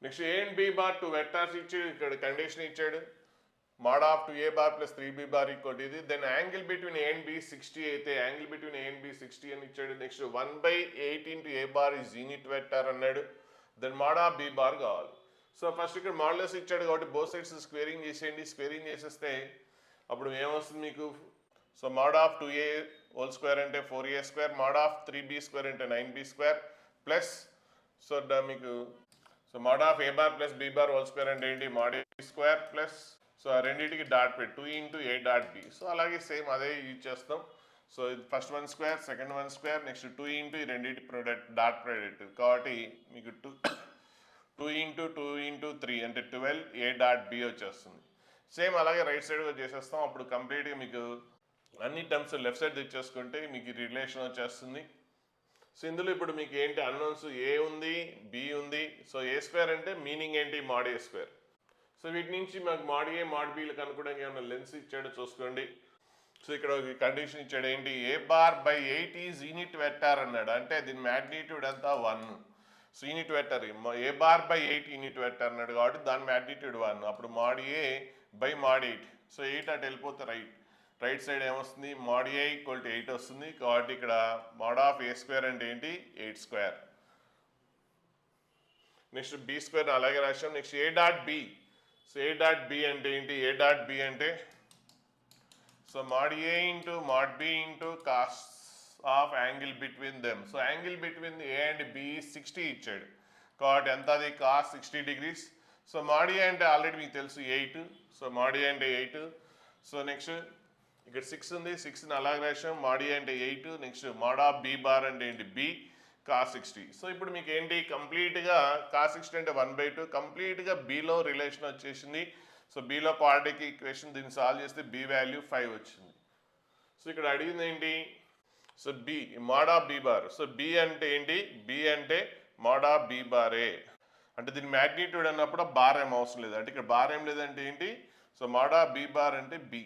Next a and b bar 2 vectors ఇచ్చి ఇక్కడ కండిషన్ ఇచ్చాడు, mod of 2a bar plus 3b bar equal to ఇది. Then angle between a and b 60 అయితే angle between a and b 60 అని ఇచ్చాడు. Next 1/8 into a bar is unit vector అన్నాడు. Then mod of b bar కావాలి. సో ఫస్ట్ ఇక్కడ మాడ్యులస్ ఇచ్చాడు కాబట్టి బోత్ సైడ్స్ స్క్వేరింగ్ చేసేయండి. స్క్వేరింగ్ చేసేస్తే అప్పుడు ఏమొస్తుంది మీకు, so mod of 2a whole square అంటే 4a², mod of 3b² అంటే 9b² ప్లస్ సో మీకు so mod of a bar plus b bar whole square అంటే ఏంటి mod a² ప్లస్ సో ఆ రెండింటికి డాట్ పెట్టి 2 into a dot b. So అలాగే సేమ్ అదే యూజ్ చేస్తాం. సో ఇది first 1 square, second 1 square, next 2 into ఈ రెండింటి ప్రొడక్ట్ డాట్ ప్రొడక్ట్ కాబట్టి మీకు 2 into 3 అంటే 12 a dot b వచ్చేస్తుంది. సేమ్ అలాగే రైట్ సైడ్ కూడా చేసేస్తాం. అప్పుడు కంప్లీట్గా మీకు అన్ని టర్మ్స్ లెఫ్ట్ సైడ్ తెచ్చేసుకుంటే మీకు రిలేషన్ వచ్చేస్తుంది. సో ఇందులో ఇప్పుడు మీకు ఏంటి అన్నోన్స్ a ఉంది, b ఉంది. సో a² అంటే మీనింగ్ ఏంటి mod a². సో వీటి నుంచి మాకు mod a mod bలు కనుక్కోవడానికి ఏమైనా లెన్స్ ఇచ్చాడో చూసుకోండి. సో ఇక్కడ ఒక కండిషన్ ఇచ్చాడు ఏంటి, a bar by 8 is unit vector అన్నాడు. అంటే దీని మ్యాగ్నిట్యూడ్ ఎంత 1. So unit vector a bar by 8 unit vector అన్నాడు కాబట్టి దాని మ్యాగ్నిట్యూడ్ 1. అప్పుడు mod a by mod 8. So 8 అటు వెళ్ళిపోతే రైట్ సైడ్ ఏమొస్తుంది, mod a = 8 వస్తుంది. కాబట్టి ఇక్కడ mod of a² అంటే ఏంటి 8². నెక్స్ట్ b² అలాగే రాసాం. Next a dot b. So a dot b అంటే ఏంటి, a dot b అంటే so mod a into mod b into cos of angle between them. So angle between a and b 60 ఇచ్చాడు కాబట్టి ఎంత అది cos 60 degrees. So mod a అంటే ఆల్రెడీ మీకు తెలుసు 8. సో mod a అంటే 8. సో నెక్స్ట్ ఇక్కడ 6 ఉంది, 6ని అలాగే రాసాం. mod a అంటే 8. Next mod of b bar అంటే ఏంటి b cos 60. సో ఇప్పుడు మీకు ఏంటి కంప్లీట్గా cos 60 అంటే 1/2 కంప్లీట్గా bలో రిలేషన్ వచ్చేసింది. సో bలో క్వాడ్రాటిక్ ఈక్వేషన్ దీన్ని సాల్వ్ చేస్తే b వాల్యూ 5 వచ్చింది. సో ఇక్కడ అడిగింది ఏంటి, so b mod of b bar. So b అంటే ఏంటి, b అంటే mod of b bar a అంటే దీని మ్యాగ్నిట్యూడ్ అన్నప్పుడు బార్ ఏం అవసరం లేదు. అంటే ఇక్కడ బార్ ఏం లేదంటే ఏంటి, so mod of b bar అంటే b.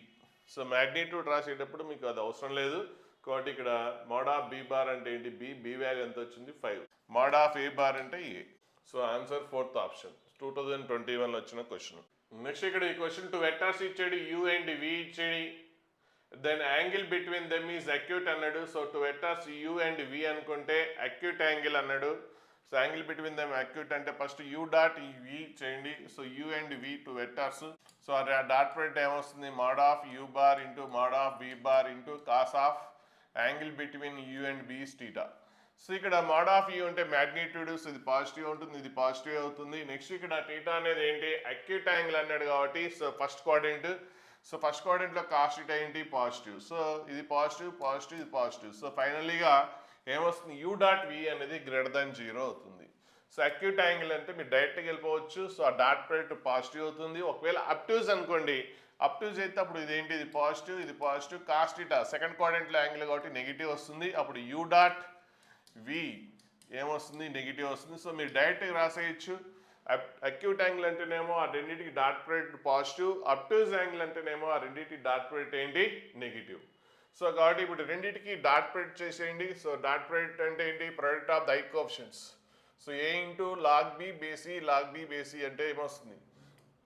సో మ్యాగ్నిట్యూడ్ రాసేటప్పుడు మీకు అది అవసరం లేదు కాబట్టి ఇక్కడ mod of b bar అంటే ఏంటి b వాల్యూ ఎంత వచ్చింది 5. mod of a bar అంటే a. So answer 4th option 2021లో వచ్చిన క్వశ్చన్. నెక్స్ట్ ఇక్కడ ఈ క్వశ్చన్ 2 వెక్టర్స్ ఇచ్చాడు, u అండ్ v ఇచ్చాడు. Then angle between them is acute అన్నాడు. So 2 vectors u and v అనుకుంటే అక్యూట్ యాంగిల్ అన్నాడు. So angle between them acute అంటే ఫస్ట్ u డాట్ v చేయండి. So u and v 2 vectors. So ఆ డాట్ ప్రొడక్ట్ ఏమొస్తుంది, mod of u bar into mod of v bar into cos of angle between u and b is θ. సో ఇక్కడ mod of u అంటే మ్యాగ్నిట్యూడ్. సో ఇది పాజిటివ్ ఉంటుంది, ఇది పాజిటివ్ అవుతుంది. నెక్స్ట్ ఇక్కడ θ అనేది ఏంటి అక్యూట్ యాంగిల్ అన్నాడు కాబట్టి so first quadrant. So first క్వాడ్రంట్లో cos θ ఏంటి పాజిటివ్. సో ఇది పాజిటివ్ పాజిటివ్ ఇది పాజిటివ్. సో ఫైనల్లీగా ఏమొస్తుంది u డాట్ v అనేది >0 అవుతుంది. సో అక్యూట్ యాంగిల్ అంటే మీరు డైరెక్ట్గా వెళ్ళిపోవచ్చు. సో ఆ డాట్ ప్రొడక్ట్ పాజిటివ్ అవుతుంది. ఒకవేళ అప్ట్యూజ్ అనుకోండి, అప్ట్యూజ్ అయితే అప్పుడు ఇదేంటి ఇది పాజిటివ్ ఇది పాజిటివ్. cos θ సెకండ్ క్వాడ్రంట్లో యాంగిల్ కాబట్టి నెగిటివ్ వస్తుంది. అప్పుడు u డాట్ v ఏమొస్తుంది నెగిటివ్ వస్తుంది. సో మీరు డైరెక్ట్గా రాసేయచ్చు. అక్యూట్ యాంగిల్ అంటేనేమో ఆ రెండింటికి dot product positive, obtuse angle అంటేనేమో ఆ రెండింటికి డాట్ ప్రొడక్ట్ ఏంటి నెగిటివ్. సో కాబట్టి ఇప్పుడు రెండింటికి డాట్ ప్రొడక్ట్ చేసేయండి. సో డాట్ ప్రొడక్ట్ అంటే ఏంటి, product of the coefficients. So a into log b base e, log b base e అంటే ఏమొస్తుంది,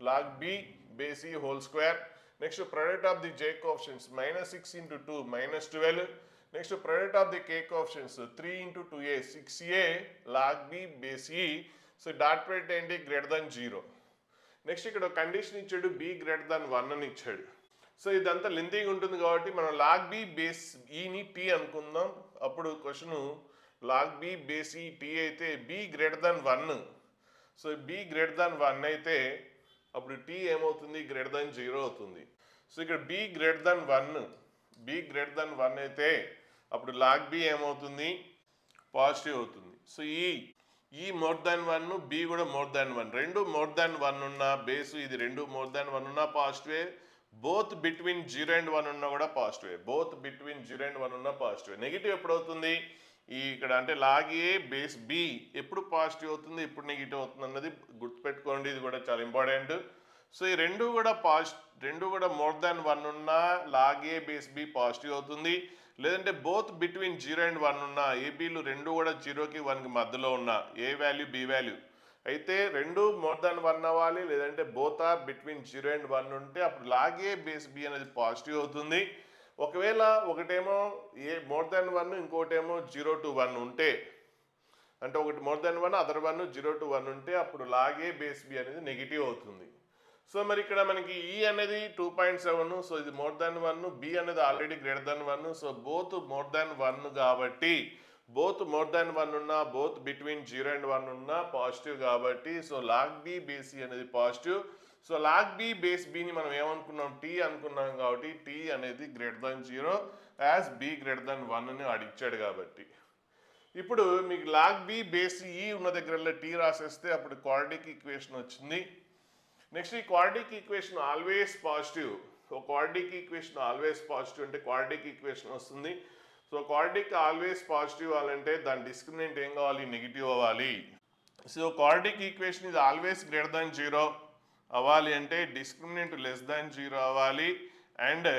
లాగ్ బి బేసి whole square. Next product of the j coefficients -6 into 2 -12. Next product of the k coefficients 3 into 2a 6a log b base e. So dot product ఏంటి, గ్రేటర్ దాన్ 0. నెక్స్ట్ ఇక్కడ కండిషన్ ఇచ్చాడు బి గ్రేటర్ దాన్ 1 అని ఇచ్చాడు. సో ఇదంతా లెంతీగా ఉంటుంది కాబట్టి మనం లాగ్ బి బేస్ ఈని టీ అనుకుందాం. అప్పుడు question log b base e t అయితే b greater than 1. So b greater than 1 అయితే అప్పుడు టీ ఏమవుతుంది, గ్రేటర్ దాన్ 0 అవుతుంది. సో ఇక్కడ b greater than 1, b greater than 1 అయితే అప్పుడు లాగ్ బి ఏమవుతుంది, పాజిటివ్ అవుతుంది. So e more than 1, b కూడా మోర్ దాన్ 1, రెండు మోర్ దాన్ 1 ఉన్న బేసు ఇది రెండు మోర్ దాన్ 1 ఉన్నా పాజిటివే, బోత్ బిట్వీన్ 0 and 1 ఉన్నా కూడా పాజిటివే, బోత్ బిట్వీన్ 0 and 1 ఉన్నా పాజిటివే. నెగిటివ్ ఎప్పుడు అవుతుంది, ఇక్కడ అంటే లాగ్ ఏ బేస్ బి ఎప్పుడు పాజిటివ్ అవుతుంది, ఎప్పుడు నెగిటివ్ అవుతుంది అన్నది గుర్తుపెట్టుకోండి, ఇది కూడా చాలా ఇంపార్టెంట్. సో ఈ రెండు కూడా మోర్ దాన్ 1 ఉన్నా లాగ్ ఏ బేస్ బి పాజిటివ్ అవుతుంది. లేదంటే బోత్ బిట్వీన్ 0 and 1 ఉన్న ఏబీలు రెండు కూడా 0కి 1కి మధ్యలో ఉన్న ఏ వాల్యూ బి వాల్యూ అయితే రెండు మోర్ దాన్ 1 అవ్వాలి, లేదంటే బోత్ ఆర్ బిట్వీన్ 0 and 1 ఉంటే అప్పుడు లాగ్ ఏ బేస్ బి అనేది పాజిటివ్ అవుతుంది. ఒకవేళ ఒకటేమో ఏ మోర్ దాన్ 1 ఇంకోటేమో 0 to 1 ఉంటే, అంటే ఒకటి మోర్ దాన్ 1 అదర్ 1 0 to 1 ఉంటే అప్పుడు లాగ్ ఏ బేస్ బి అనేది నెగిటివ్ అవుతుంది. సో మరి ఇక్కడ మనకి ఈ అనేది 2.7, సో ఇది మోర్ దాన్ 1, బి అనేది already greater than 1, so both more than 1 కాబట్టి బోత్ మోర్ దాన్ 1 ఉన్నా బోత్ బిట్వీన్ 0 and 1 ఉన్నా పాజిటివ్ కాబట్టి so log b base c అనేది positive. So log b base బిని మనం ఏమనుకున్నాం, టీ అనుకున్నాం కాబట్టి టీ అనేది greater than 0 as b greater than 1 అని అడిగాడు కాబట్టి. ఇప్పుడు మీకు లాగ్ బి బేస్ ఈ ఉన్న దగ్గర టీ రాసేస్తే అప్పుడు క్వాడ్రాటిక్ ఈక్వేషన్ వచ్చింది. నెక్స్ట్ ఈ క్వాడ్రాటిక్ ఈక్వేషన్ ఆల్వేస్ పాజిటివ్. ఒక క్వాడ్రాటిక్ ఈక్వేషన్ ఆల్వేస్ పాజిటివ్ అంటే క్వాడ్రాటిక్ ఈక్వేషన్ వస్తుంది. సో క్వాడ్రాటిక్ ఆల్వేస్ పాజిటివ్ అవ్వాలంటే దాని డిస్క్రిమినెంట్ ఏం కావాలి, నెగిటివ్ అవ్వాలి. సో క్వాడ్రాటిక్ ఈక్వేషన్ ఇది ఆల్వేస్ గ్రేటర్ దాన్ 0 అవ్వాలి అంటే డిస్క్రిమినెంట్ లెస్ దాన్ 0 అవ్వాలి అండ్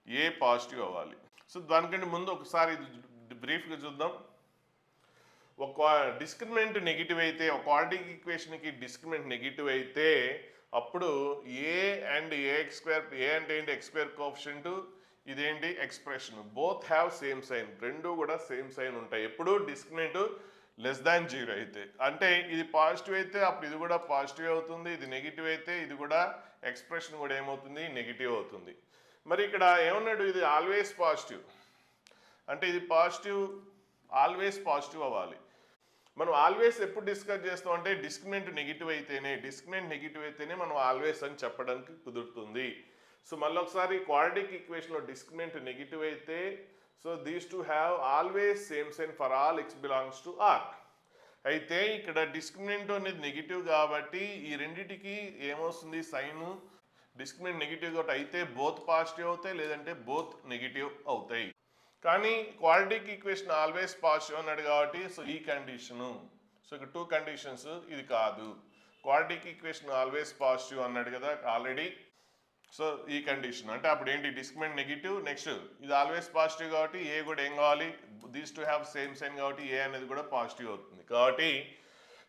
ఏ పాజిటివ్ అవ్వాలి. సో దానికంటే ముందు ఒకసారి ఇది బ్రీఫ్గా చూద్దాం. ఒక డిస్క్రిమినెంట్ నెగిటివ్ అయితే, ఒక క్వాడ్రాటిక్ ఈక్వేషన్కి డిస్క్రిమినెంట్ నెగిటివ్ అయితే అప్పుడు a and ax square, a అంటే ఏంటి ఎక్స్ స్క్వేర్ కోఎఫిషియంట్, ఇదేంటి expression, both have same sign, రెండు కూడా సేమ్ సైన్ ఉంటాయి ఎప్పుడు డిస్క్రిమినెంట్ లెస్ దాన్ 0 అయితే. అంటే ఇది పాజిటివ్ అయితే అప్పుడు ఇది కూడా పాజిటివ్ అవుతుంది, ఇది నెగిటివ్ అయితే ఇది కూడా ఎక్స్ప్రెషన్ కూడా ఏమవుతుంది, నెగిటివ్ అవుతుంది. మరి ఇక్కడ ఏమన్నాడు, ఇది ఆల్వేస్ పాజిటివ్ అంటే ఇది పాజిటివ్ ఆల్వేస్ పాజిటివ్ అవ్వాలి. మనం ఆల్వేస్ ఎప్పుడు డిస్కస్ చేస్తాం అంటే డిస్క్రిమినెంట్ నెగిటివ్ అయితేనే మనం ఆల్వేస్ అని చెప్పడానికి కుదురుతుంది. సో మళ్ళీ ఒకసారి క్వాడ్రాటిక్ ఈక్వేషన్లో డిస్క్రిమినెంట్ నెగిటివ్ అయితే so these two have always same sign for all x belongs to R. అయితే ఇక్కడ డిస్క్రిమినెంట్ అనేది నెగిటివ్ కాబట్టి ఈ రెండిటికి ఏమొస్తుంది, సైను డిస్క్రిమినెంట్ నెగిటివ్ కాబట్టి అయితే బోత్ పాజిటివ్ అవుతాయి, లేదంటే బోత్ నెగిటివ్ అవుతాయి. కానీ క్వాడ్రాటిక్ ఈక్వేషన్ ఆల్వేస్ పాజిటివ్ అన్నాడు కాబట్టి సో ఈ కండిషను, సో ఇక్కడ 2 కండిషన్స్, ఇది కాదు. క్వాడ్రాటిక్ ఈక్వేషన్ ఆల్వేస్ పాజిటివ్ అన్నాడు కదా ఆల్రెడీ, సో ఈ కండిషన్ అంటే అప్పుడు ఏంటి, డిస్క్రిమినెంట్ నెగిటివ్, నెక్స్ట్ ఇది ఆల్వేస్ పాజిటివ్ కాబట్టి ఏ కూడా ఏం కావాలి, these two have same sign కాబట్టి ఏ అనేది కూడా పాజిటివ్ అవుతుంది. కాబట్టి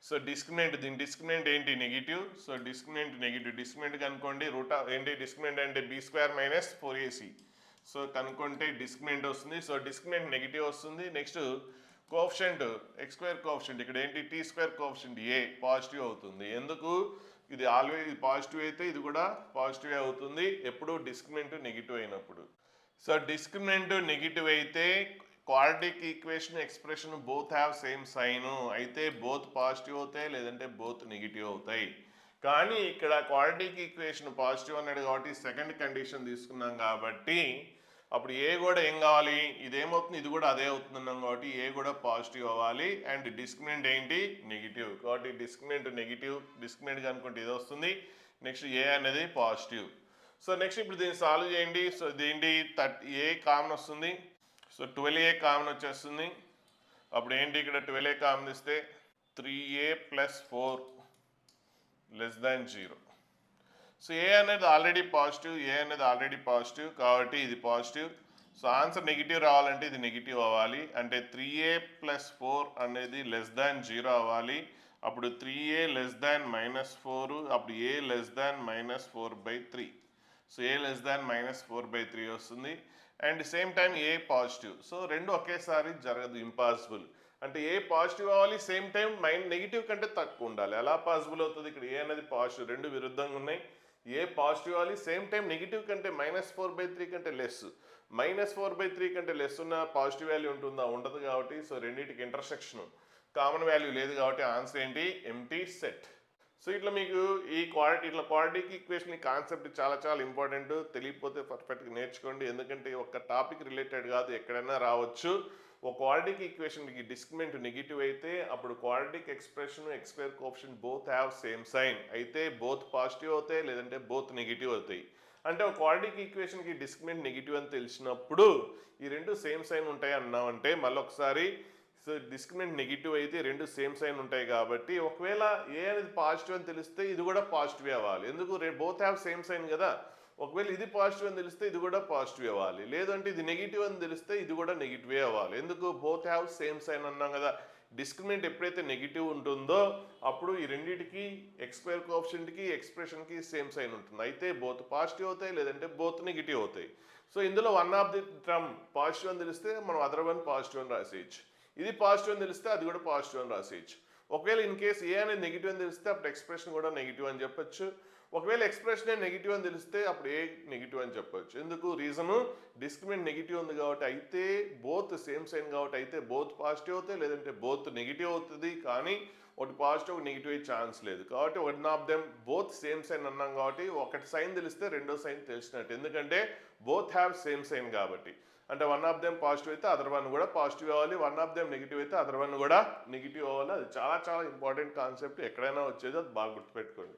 సో దీని డిస్క్రిమినెంట్ ఏంటి, నెగిటివ్. సో డిస్క్రిమినెంట్ కనుక్కోండి, రూట్ ఏంటి డిస్క్రిమినెంట్ అంటే b² - 4ac. సో కనుక్కుంటే డిస్క్రిమినెంట్ వస్తుంది. సో డిస్క్రిమినెంట్ నెగిటివ్ వస్తుంది. Next coefficient X square coefficient ఇక్కడ ఏంటి t² కోఎఫిషియంట్ ఏ పాజిటివ్ అవుతుంది. ఎందుకు, ఇది ఆల్వేస్ పాజిటివ్ అయితే ఇది కూడా పాజిటివ్ అవుతుంది ఎప్పుడు డిస్క్రిమినెంట్ నెగిటివ్ అయినప్పుడు. సో డిస్క్రిమినెంట్ నెగిటివ్ అయితే quadratic equation expression both have same sign అయితే బోత్ పాజిటివ్ అవుతాయి, లేదంటే బోత్ నెగిటివ్ అవుతాయి. కానీ ఇక్కడ క్వాడ్రాటిక్ ఈక్వేషన్ పాజిటివ్ అన్నాడు కాబట్టి సెకండ్ కండిషన్ తీసుకున్నాం కాబట్టి అప్పుడు ఏ కూడా ఏం కావాలి, ఇదేమవుతుంది, ఇది కూడా అదే అవుతున్నాం కాబట్టి ఏ కూడా పాజిటివ్ అవ్వాలి అండ్ డిస్క్రిమినెంట్ ఏంటి, నెగిటివ్. కాబట్టి డిస్క్రిమినెంట్ నెగిటివ్, డిస్క్రిమినెంట్ కనుకుంటే ఇది వస్తుంది. నెక్స్ట్ ఏ అనేది పాజిటివ్. సో నెక్స్ట్ ఇప్పుడు దీన్ని సాల్వ్ చేయండి. సో ఇదేంటి, ఏ కామన్ వస్తుంది. సో 12a కామన్ వచ్చేస్తుంది. అప్పుడు ఏంటి, ఇక్కడ 12a కామన్ ఇస్తే 3a + 4 < 0. సో ఏ అనేది ఆల్రెడీ పాజిటివ్ కాబట్టి ఇది పాజిటివ్. సో ఆన్సర్ నెగిటివ్ రావాలంటే ఇది నెగిటివ్ అవ్వాలి, అంటే 3a + 4 అనేది <0 అవ్వాలి. అప్పుడు 3a -4, అప్పుడు a -4/3. సో a -4/3 వస్తుంది. And same time A positive. So రెండు ఒకేసారి జరగదు, ఇంపాసిబుల్. అంటే ఏ పాజిటివ్ అవ్వాలి, సేమ్ టైం నెగిటివ్ కంటే తక్కువ ఉండాలి. ఎలా పాసిబుల్ అవుతుంది? ఇక్కడ ఏ అనేది పాజిటివ్, రెండు విరుద్ధంగా ఉన్నాయి. ఏ పాజిటివ్ అవ్వాలి, సేమ్ టైం నెగిటివ్ కంటే -4/3 కంటే లెస్. -4/3 కంటే లెస్ ఉన్న పాజిటివ్ వాల్యూ ఉంటుందా? ఉండదు కాబట్టి సో రెండింటికి ఇంటర్సెక్షన్ కామన్ వాల్యూ లేదు కాబట్టి ఆన్సర్ ఏంటి? Empty set. సో ఇట్లా మీకు ఇట్లా క్వాడ్రాటిక్ ఈక్వేషన్ కాన్సెప్ట్ చాలా చాలా ఇంపార్టెంట్. తెలియకపోతే పర్ఫెక్ట్గా నేర్చుకోండి, ఎందుకంటే ఒక టాపిక్ రిలేటెడ్ కాదు, ఎక్కడైనా రావచ్చు. ఒక క్వాడ్రాటిక్ ఈక్వేషన్కి డిస్క్రిమినెంట్ నెగిటివ్ అయితే అప్పుడు quadratic expression, x square coefficient both have same sign. అయితే బోత్ పాజిటివ్ అవుతాయి, లేదంటే బోత్ నెగిటివ్ అవుతాయి. అంటే ఒక క్వాడ్రాటిక్ ఈక్వేషన్కి డిస్క్రిమినెంట్ నెగిటివ్ అని తెలిసినప్పుడు ఈ రెండు సేమ్ సైన్ ఉంటాయి అన్నామంటే మళ్ళీ ఒకసారి, సో డిస్క్రిమినెంట్ నెగిటివ్ అయితే రెండు సేమ్ సైన్ ఉంటాయి కాబట్టి ఒకవేళ ఏ అనేది పాజిటివ్ అని తెలిస్తే ఇది కూడా పాజిటివ్ అవ్వాలి. ఎందుకు? బోత్ హ్యావ్ సేమ్ సైన్ కదా. ఒకవేళ ఇది పాజిటివ్ అని తెలిస్తే ఇది కూడా పాజిటివ్ అవ్వాలి. లేదంటే ఇది నెగిటివ్ అని తెలిస్తే ఇది కూడా నెగిటివే అవ్వాలి. ఎందుకు? బోత్ హ్యావ్ సేమ్ సైన్ అన్నాం కదా. డిస్క్రిమినెంట్ ఎప్పుడైతే నెగిటివ్ ఉంటుందో అప్పుడు ఈ రెండింటికి ఎక్స్ స్క్వేర్ కోఎఫిషియంట్కి ఎక్స్ప్రెషన్కి సేమ్ సైన్ ఉంటుంది. అయితే బోత్ పాజిటివ్ అవుతాయి, లేదంటే బోత్ నెగిటివ్ అవుతాయి. సో ఇందులో one of the term positive అని తెలిస్తే మనం అదర్ వన్ పాజిటివ్ అని రాసేయచ్చు. ఇది పాజిటివ్ అని తెలిస్తే అది కూడా పాజిటివ్ అని రాసేయచ్చు. ఒకవేళ ఇన్ కేసు ఏ అనేది నెగిటివ్ అని తెలిస్తే అప్పుడు ఎక్స్ప్రెషన్ కూడా నెగిటివ్ అని చెప్పొచ్చు. ఒకవేళ ఎక్స్ప్రెషన్ నెగిటివ్ అని తెలిస్తే అప్పుడు ఏ నెగిటివ్ అని చెప్పొచ్చు. ఎందుకు? రీజను డిస్క్రిమినెంట్ నెగిటివ్ ఉంది కాబట్టి. అయితే బోత్ సేమ్ సైన్ కాబట్టి అయితే బోత్ పాజిటివ్ అవుతాయి, లేదంటే బోత్ నెగిటివ్ అవుతుంది. కానీ ఒకటి పాజిటివ్ ఒకటి నెగిటివ్ అయ్యే ఛాన్స్ లేదు కాబట్టి one of them both same sign అన్నాం కాబట్టి ఒకటి సైన్ తెలిస్తే రెండో సైన్ తెలిసినట్టు, ఎందుకంటే బోత్ హ్యావ్ సేమ్ సైన్ కాబట్టి. అంటే వన్ ఆఫ్ దెమ్ పాజిటివ్ అయితే అదర్ వన్ కూడా పాజిటివ్ అవ్వాలి, వన్ ఆఫ్ దెమ్ నెగిటివ్ అయితే అదర్ వన్ కూడా నెగిటివ్ అవ్వాలి. అది చాలా చాలా ఇంపార్టెంట్ కాన్సెప్ట్, ఎక్కడైనా వచ్చేది, అది బాగా గుర్తుపెట్టుకోండి.